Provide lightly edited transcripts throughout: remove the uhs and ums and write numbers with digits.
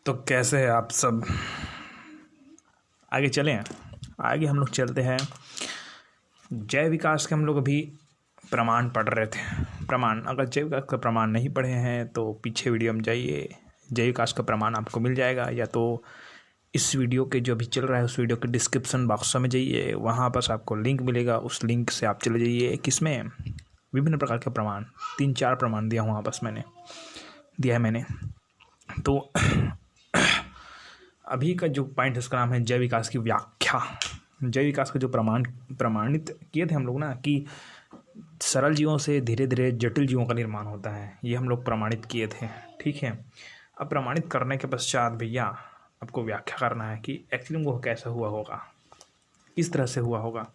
तो कैसे हैं आप सब। आगे चलें। आगे हम लोग चलते हैं। जय विकास के हम लोग अभी प्रमाण पढ़ रहे थे। प्रमाण, अगर जय विकास का प्रमाण नहीं पढ़े हैं तो पीछे वीडियो में जाइए, जय विकास का प्रमाण आपको मिल जाएगा, या तो इस वीडियो के जो अभी चल रहा है उस वीडियो के डिस्क्रिप्शन बॉक्स में जाइए, वहाँ पर आपको लिंक मिलेगा, उस लिंक से आप चले जाइए। किसमें? विभिन्न प्रकार के प्रमाण, 3-4 प्रमाण दिया वहाँ बस मैंने तो अभी का जो पॉइंट है उसका नाम है जय विकास की व्याख्या। जय विकास का जो प्रमाणित किए थे हम लोग ना, कि सरल जीवों से धीरे धीरे जटिल जीवों का निर्माण होता है, ये हम लोग प्रमाणित किए थे। ठीक है। अब प्रमाणित करने के पश्चात भैया आपको व्याख्या करना है कि एक्चुअली वो कैसा हुआ होगा, किस तरह से हुआ होगा।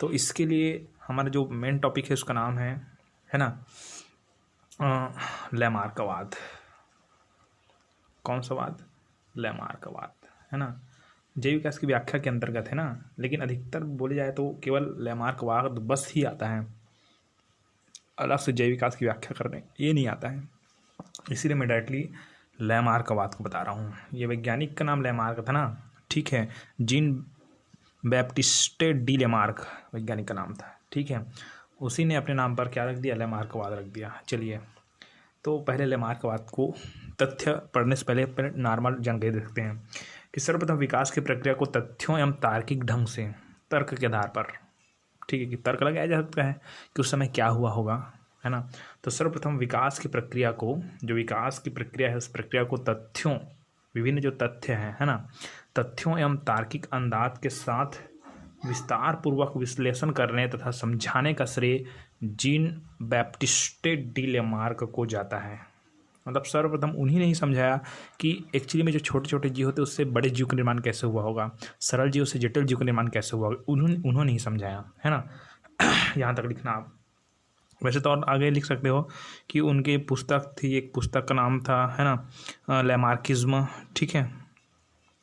तो इसके लिए हमारा जो मेन टॉपिक है उसका नाम है ना, लैमार्कवाद। कौन सा वाद? लैमार्कवाद, है ना। जय विकास की व्याख्या के अंतर्गत है ना, लेकिन अधिकतर बोले जाए तो केवल लैमार्कवाद बस ही आता है, अलग से जय विकास की व्याख्या करने ये नहीं आता है। इसीलिए मैं डायरेक्टली लैमार्कवाद को बता रहा हूँ। ये वैज्ञानिक का नाम लैमार्क था ना, ठीक है। जीन बैप्टिस्टे डी लैमार्क वैज्ञानिक का नाम था, ठीक है। उसी ने अपने नाम पर क्या रख दिया? लैमार्कवाद रख दिया। चलिए, तो पहले लैमार्कवाद को तथ्य पढ़ने से पहले नॉर्मल जानकारी देखते हैं कि सर्वप्रथम विकास की प्रक्रिया को तथ्यों एवं तार्किक ढंग से, तर्क के आधार पर, ठीक है, कि तर्क लगाया जा सकता है कि उस समय क्या हुआ होगा, है ना। तो सर्वप्रथम विकास की प्रक्रिया को, जो विकास की प्रक्रिया है उस प्रक्रिया को तथ्यों, विभिन्न जो तथ्य हैं, है ना, तथ्यों एवं तार्किक अंदाज के साथ विस्तार पूर्वक विश्लेषण करने तथा समझाने का श्रेय जीन बैप्टिस्टे डी लैमार्क को जाता है। मतलब सर्वप्रथम उन्हीं ने ही समझाया कि एक्चुअली में जो छोटे छोटे जीव होते हैं उससे बड़े जीव का निर्माण कैसे हुआ होगा, सरल जीव से जटिल जीव का निर्माण कैसे हुआ होगा, उन्होंने ही समझाया, है ना। यहाँ तक लिखना आप। वैसे तो और आगे लिख सकते हो कि उनकी पुस्तक थी, एक पुस्तक का नाम था, है ना, लैमार्किज्म, ठीक है।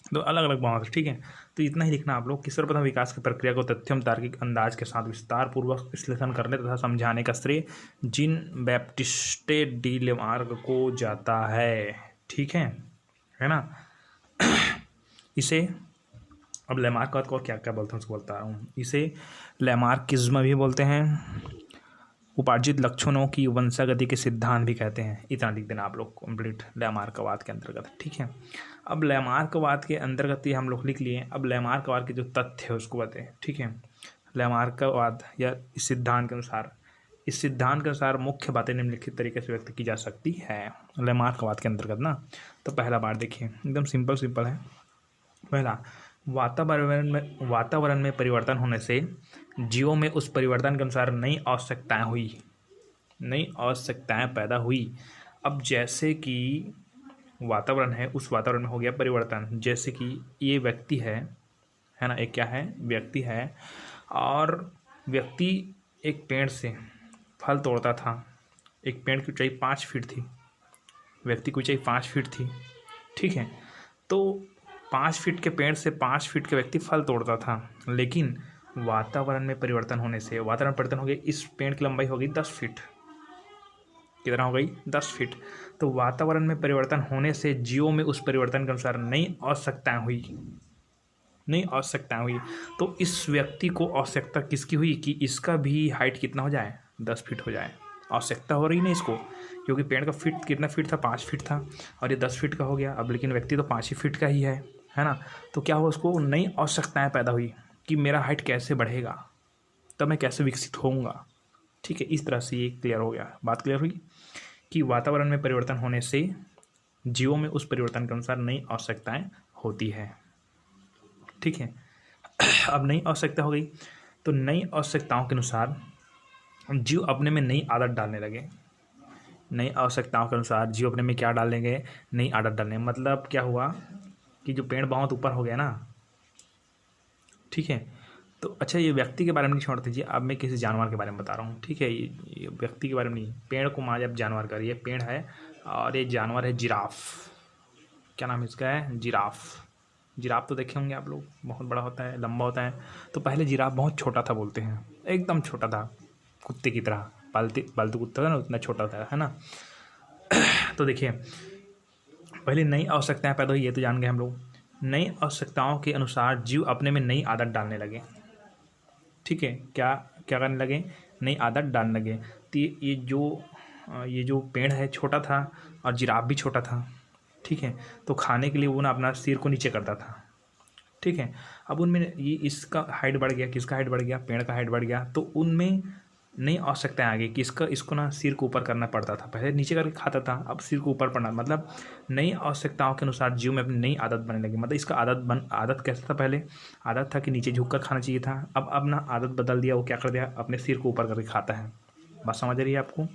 तो अलग अलग बात, ठीक है। तो इतना ही लिखना आप लोग कि सर्वप्रथम विकास की प्रक्रिया को तथ्यम तार्किक अंदाज के साथ विस्तार पूर्वक विश्लेषण करने तथा समझाने का श्रेय जीन बैप्टिस्टे डी लैमार्क को जाता है, ठीक है ना। इसे अब लैमार्कवाद को क्या क्या बोलते हैं उसको बता रहा हूँ। इसे लैमार्किज्म भी बोलते हैं, उपार्जित लक्षणों की वंशागति के सिद्धांत भी कहते हैं। इतना लिख देना आप लोग कंप्लीट लैमार्कवाद के अंतर्गत, ठीक है। अब लैमार्कवाद के अंतर्गत ये हम लोग लिख लिए। अब लैमार्कवाद के जो तथ्य है उसको बताएं, ठीक है। लैमार्कवाद या इस सिद्धांत के अनुसार मुख्य बातें निम्नलिखित तरीके से व्यक्त की जा सकती है लैमार्कवाद के अंतर्गत ना। तो पहला बात देखिए, एकदम सिंपल है। पहला, वातावरण में परिवर्तन होने से जीवों में उस परिवर्तन के अनुसार नई आवश्यकताएं पैदा हुई। अब जैसे कि वातावरण है, उस वातावरण में हो गया परिवर्तन। जैसे कि ये व्यक्ति है ना, एक क्या है? व्यक्ति है, और व्यक्ति एक पेड़ से फल तोड़ता था। एक पेड़ की ऊंचाई 5 फीट थी, व्यक्ति की ऊंचाई 5 फीट थी, ठीक है। तो 5 फीट के पेड़ से 5 फीट के व्यक्ति फल तोड़ता था, लेकिन वातावरण में परिवर्तन होने से वातावरण परिवर्तन हो गया, इस पेड़ की लंबाई हो गई 10 फीट। कितना हो गई? 10 फीट। तो वातावरण में परिवर्तन होने से जीवों में उस परिवर्तन के अनुसार नई आवश्यकताएं हुई। तो इस व्यक्ति को आवश्यकता किसकी हुई कि इसका भी हाइट कितना हो जाए? 10 फीट हो जाए। आवश्यकता हो रही ना इसको, क्योंकि पेड़ का फीट कितना फीट था? 5 फीट था, और ये 10 फीट का हो गया। अब लेकिन व्यक्ति तो 5 ही फीट का ही है ना। तो क्या हुआ? उसको नई आवश्यकताएं पैदा हुई कि मेरा हाइट कैसे बढ़ेगा, तब मैं कैसे विकसित होऊंगा, ठीक है। इस तरह से ये क्लियर हो गया, बात क्लियर हुई कि वातावरण में परिवर्तन होने से जीवों में उस परिवर्तन के अनुसार नई आवश्यकताएं होती है, ठीक है। अब नई आवश्यकता हो गई, तो नई आवश्यकताओं के अनुसार जीव अपने में नई आदत डालने लगे। नई आवश्यकताओं के अनुसार जीव अपने में क्या डालेंगे? नई आदत डालने। मतलब क्या हुआ कि जो पेड़ बहुत ऊपर हो गया ना, ठीक है। तो अच्छा, ये व्यक्ति के बारे में नहीं छोड़ दीजिए, अब मैं किसी जानवर के बारे में बता रहा हूँ, ठीक है। ये व्यक्ति के बारे में नहीं, पेड़ को मान जब जानवर का, ये पेड़ है और ये जानवर है जिराफ। क्या नाम इसका है? जिराफ तो देखे होंगे आप लोग, बहुत बड़ा होता है, लंबा होता है। तो पहले जिराफ बहुत छोटा था, बोलते हैं एकदम छोटा था, कुत्ते की तरह, पालतू कुत्ता था ना, उतना छोटा था, है ना। तो देखिए, पहले नई आवश्यकताएं पैदा हुई, ये तो जान गए हम लोग। नई आवश्यकताओं के अनुसार जीव अपने में नई आदत डालने लगे। ठीक है, क्या क्या करने लगे? नई आदत डालने लगे। तो ये जो पेड़ है छोटा था और जिराफ भी छोटा था। ठीक है, तो खाने के लिए वो ना अपना सिर को नीचे करता था। ठीक है, अब उनमें ये इसका हाइट बढ़ गया, किसका हाइट बढ़ गया? पेड़ का हाइट बढ़ गया। तो उनमें नई आवश्यकताएं आ गई कि इसको ना सिर को ऊपर करना पड़ता था। पहले नीचे करके खाता था, अब सिर को ऊपर पड़ना, मतलब नई आवश्यकताओं के अनुसार जीव में अपनी नई आदत बनने लगी। मतलब इसका आदत कैसा था? पहले आदत था कि नीचे झुक कर खाना चाहिए था। अब ना आदत बदल दिया, वो क्या कर दिया? अपने सिर को ऊपर करके खाता है। बात समझ रही है आपको?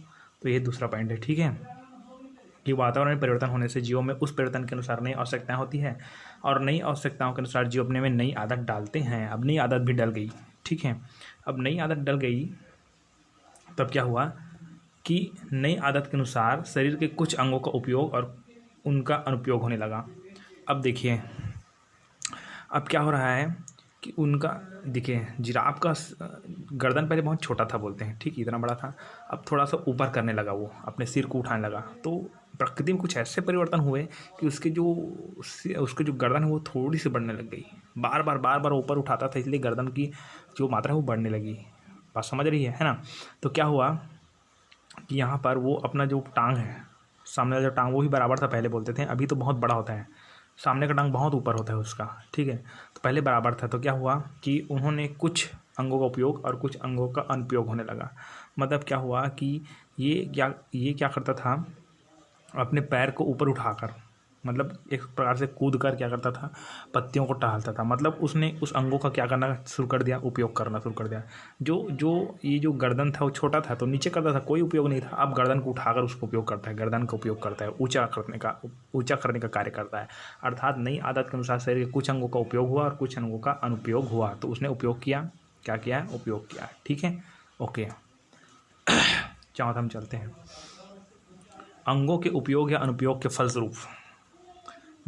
तो ये दूसरा पॉइंट है। ठीक है, कि वातावरण में परिवर्तन होने से जीवों में उस परिवर्तन के अनुसार नई आवश्यकताएं होती है और नई आवश्यकताओं के अनुसार जीव अपने में नई आदत डालते हैं। अब नई आदत भी डल गई। ठीक है, अब नई आदत डल गई, तब क्या हुआ कि नई आदत के अनुसार शरीर के कुछ अंगों का उपयोग और उनका अनुपयोग होने लगा। अब देखिए, अब क्या हो रहा है कि उनका, देखिए जिराफ का गर्दन पहले बहुत छोटा था बोलते हैं, ठीक, इतना बड़ा था। अब थोड़ा सा ऊपर करने लगा, वो अपने सिर को उठाने लगा। तो प्रकृति में कुछ ऐसे परिवर्तन हुए कि उसके जो गर्दन है वो थोड़ी सी बढ़ने लग गई। बार बार ऊपर उठाता था, इसलिए गर्दन की जो मात्रा है वो बढ़ने लगी। बात समझ रही है ना? तो क्या हुआ कि यहाँ पर वो अपना जो टांग है, सामने वाला जो टांग, वो भी बराबर था पहले बोलते थे, अभी तो बहुत बड़ा होता है। सामने का टांग बहुत ऊपर होता है उसका। ठीक है, तो पहले बराबर था। तो क्या हुआ कि उन्होंने कुछ अंगों का उपयोग और कुछ अंगों का अनुपयोग होने लगा। मतलब क्या हुआ कि ये क्या करता था? अपने पैर को ऊपर उठाकर, मतलब एक प्रकार से कूद कर क्या करता था? पत्तियों को टहलता था। मतलब उसने उस अंगों का क्या करना शुरू कर दिया? उपयोग करना शुरू कर दिया। ये जो गर्दन था वो छोटा था तो नीचे करता था, कोई उपयोग नहीं था। अब गर्दन को उठाकर उसको उपयोग करता है, गर्दन का उपयोग करता है, ऊंचा करने का कार्य करता है। अर्थात नई आदत के अनुसार शरीर के कुछ अंगों का उपयोग हुआ और कुछ अंगों का अनुपयोग हुआ। तो उसने उपयोग किया, क्या किया? उपयोग किया। ठीक है, ओके, चौथा हम चलते हैं। अंगों के उपयोग या अनुपयोग के फलस्वरूप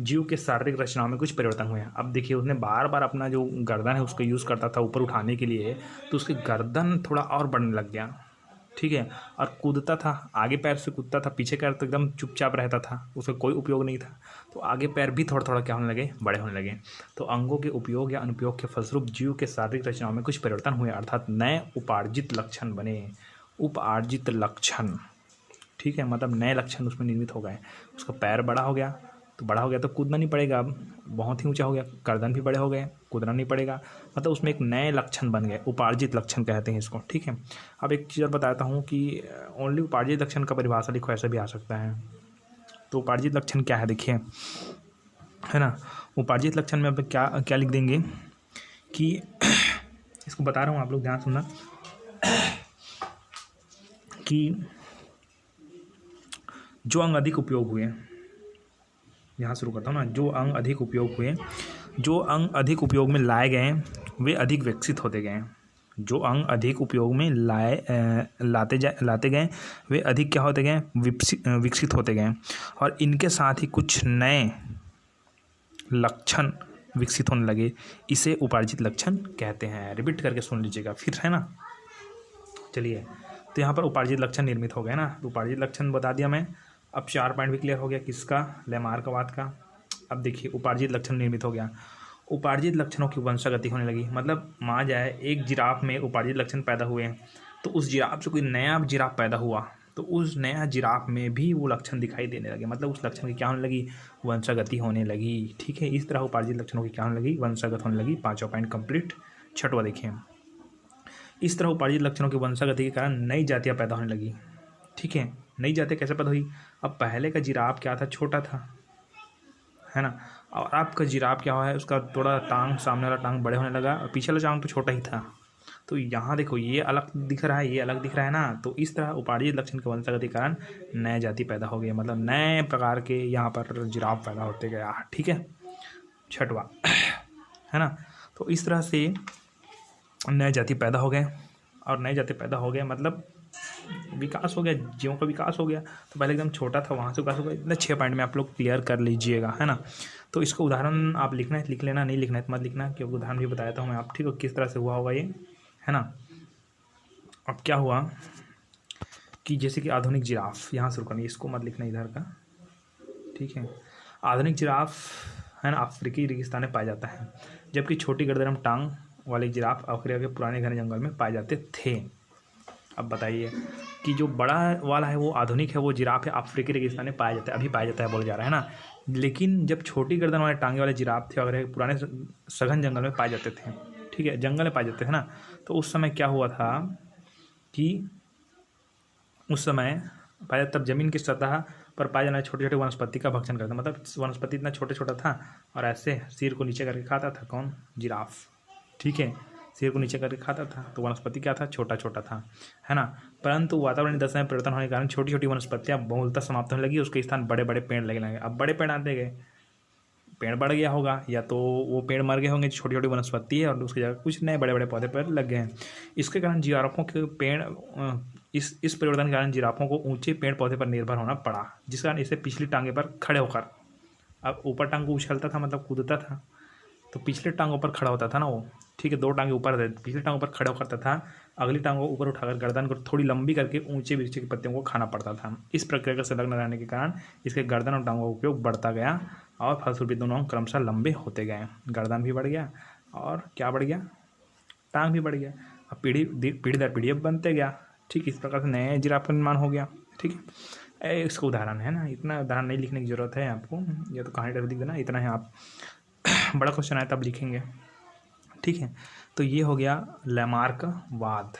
जीव के शारीरिक रचनाओं में कुछ परिवर्तन हुए हैं। अब देखिए, उसने बार बार अपना जो गर्दन है उसका यूज़ करता था ऊपर उठाने के लिए, तो उसकी गर्दन थोड़ा और बढ़ने लग गया। ठीक है, और कूदता था, आगे पैर से कूदता था, पीछे पैर तो एकदम चुपचाप रहता था, उसका कोई उपयोग नहीं था। तो आगे पैर भी थोड़ा थोड़ा क्या होने लगे? बड़े होने लगे। तो अंगों के उपयोग या अनुपयोग के फलस्वरूप जीव के शारीरिक रचनाओं में कुछ परिवर्तन हुए, अर्थात नए उपार्जित लक्षण बने। उपार्जित लक्षण, ठीक है, मतलब नए लक्षण उसमें निर्मित हो गए। उसका पैर बड़ा हो गया, तो कूदना नहीं पड़ेगा। अब बहुत ही ऊंचा हो गया, गर्दन भी बड़े हो गए, कूदना नहीं पड़ेगा। मतलब उसमें एक नए लक्षण बन गए, उपार्जित लक्षण कहते हैं इसको। ठीक है, अब एक चीज़ और बताता हूँ कि ओनली उपार्जित लक्षण का परिभाषा लिखो, ऐसे भी आ सकता है। तो उपार्जित लक्षण क्या है? देखिए, है ना, उपार्जित लक्षण में अब क्या क्या लिख देंगे कि इसको बता रहा हूँ, आप लोग ध्यान सुनना, कि जो अंग अधिक उपयोग हुए, यहाँ शुरू करता हूँ ना, जो अंग अधिक उपयोग में लाए गए वे अधिक विकसित होते गए। जो अंग अधिक उपयोग में लाते गए वे अधिक क्या होते गए? विकसित होते गए। और इनके साथ ही कुछ नए लक्षण विकसित होने लगे। इसे उपार्जित लक्षण कहते हैं। रिपीट करके सुन लीजिएगा फिर, है ना। चलिए, तो यहाँ पर उपार्जित लक्षण निर्मित हो गए ना। तो उपार्जित लक्षण बता दिया मैं। अब 4 पॉइंट भी क्लियर हो गया, किसका? लैमार्कवाद का। अब देखिए, उपार्जित लक्षण निर्मित हो गया। उपार्जित लक्षणों की वंशागति होने लगी। मतलब मान जाए एक जिराफ में उपार्जित लक्षण पैदा हुए हैं, तो उस जिराफ से कोई नया जिराफ पैदा हुआ, तो उस नया जिराफ में भी वो लक्षण दिखाई देने लगे। मतलब उस लक्षण की क्या होने लगी? वंशागति होने लगी। ठीक है, इस तरह उपार्जित लक्षणों की क्या होने लगी? वंशागत होने लगी। 5वां पॉइंट कंप्लीट। 6वां देखिए, इस तरह उपार्जित लक्षणों की वंशागति के कारण नई जातियाँ पैदा होने लगी। ठीक है, नई जातियाँ कैसे पैदा हुई? अब पहले का जिराफ क्या था? छोटा था, है ना। और आपका जिराफ क्या हुआ है? उसका थोड़ा टांग, सामने वाला टांग बड़े होने लगा और पीछे वाला टांग तो छोटा ही था। तो यहाँ देखो, ये अलग दिख रहा है, ये अलग दिख रहा है ना। तो इस तरह उपार्जित लक्षण के वंशागति के कारण नए जाति पैदा हो गए, मतलब नए प्रकार के यहाँ पर जिराफ पैदा होते गया। ठीक है, 6वां, है ना। तो इस तरह से नए जाति पैदा हो गए, और नए जाति पैदा हो गए मतलब विकास हो गया, जीवों का विकास हो गया। तो पहले एकदम छोटा था, वहाँ से विकास हो गया। इतने 6 पॉइंट में आप लोग क्लियर कर लीजिएगा, है ना। तो इसका उदाहरण आप लिखना है लिख लेना, नहीं लिखना है तो मत लिखना, क्योंकि उदाहरण भी बताया था मैं आप, ठीक है, किस तरह से हुआ होगा ये, है ना। अब क्या हुआ कि जैसे कि आधुनिक जिराफ, यहाँ शुरू करनी, इसको मत लिखना इधर का, ठीक है। आधुनिक जिराफ है ना अफ्रीकी रेगिस्तान में पाया जाता है, जबकि छोटी गर्दन टांग वाले जिराफ अफ्रीका के पुराने घने जंगल में पाए जाते थे। अब बताइए कि जो बड़ा वाला है वो आधुनिक है, वो जिराफ है अफ्रीकी रेगिस्तान में पाया जाता है, अभी पाया जाता है बोला जा रहा है ना। लेकिन जब छोटी गर्दन वाले टांगे वाले जिराफ थे अगर पुराने सघन जंगल में पाए जाते थे, ठीक है, जंगल में पाए जाते थे ना, तो उस समय क्या हुआ था कि उस समय पाया तब जमीन की सतह पर पाए जाने छोटे छोटे वनस्पति का भक्षण करता, मतलब वनस्पति इतना छोटा छोटा था और ऐसे सिर को नीचे करके खाता था कौन, जिराफ, ठीक है, सिर को नीचे करके खाता था, तो वनस्पति क्या था, छोटा छोटा था, है ना। परंतु वातावरण दशा में परिवर्तन होने के कारण छोटी छोटी वनस्पतियां बहुलता समाप्त होने लगी, उसके स्थान बड़े बड़े पेड़ लगने लगे। अब बड़े पेड़ आते गए, पेड़ बढ़ गया होगा, या तो वो पेड़ मर गए होंगे, छोटी छोटी वनस्पति है और उसकी जगह कुछ नए बड़े बड़े पौधे पर लग गए हैं। इसके कारण जिराफों के पेड़ इस परिवर्तन के कारण जिराफों को ऊंचे पेड़ पौधे पर निर्भर होना पड़ा, जिस कारण इसे पिछली टांगे पर खड़े होकर, अब ऊपर टांग को उछलता था मतलब कूदता था, तो पिछले टांगों पर खड़ा होता था ना वो, ठीक है, दो टांगे ऊपर थे, पिछली टांगों पर खड़ा करता था, अगली टांगों को ऊपर उठाकर गर्दन को थोड़ी लंबी करके ऊंचे वृक्ष के पत्तियों को खाना पड़ता था। इस प्रक्रिया का संलग्न रहने के कारण इसके गर्दन और टांगों का उपयोग बढ़ता गया और फलस्वरूप दोनों अंग क्रमशः लंबे होते गए, गर्दन भी बढ़ गया और क्या बढ़ गया, टांग भी बढ़ गया। अब पीढ़ी दर पीढ़ी अब बनते गया, ठीक, इस प्रकार से नए जिराफ का निर्माण हो गया, ठीक है। इसका उदाहरण है ना, इतना उदाहरण नहीं लिखने की जरूरत है आपको, या तो कहानी लिख देना, इतना है। आप बड़ा क्वेश्चन आया तब लिखेंगे, ठीक है। तो ये हो गया लैमार्कवाद,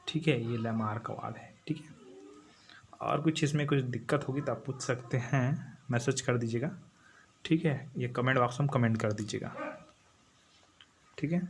ठीक है, ये लैमार्कवाद है, ठीक है। और कुछ इसमें कुछ दिक्कत होगी तो आप पूछ सकते हैं, मैसेज कर दीजिएगा, ठीक है, ये कमेंट बॉक्स में कमेंट कर दीजिएगा, ठीक है।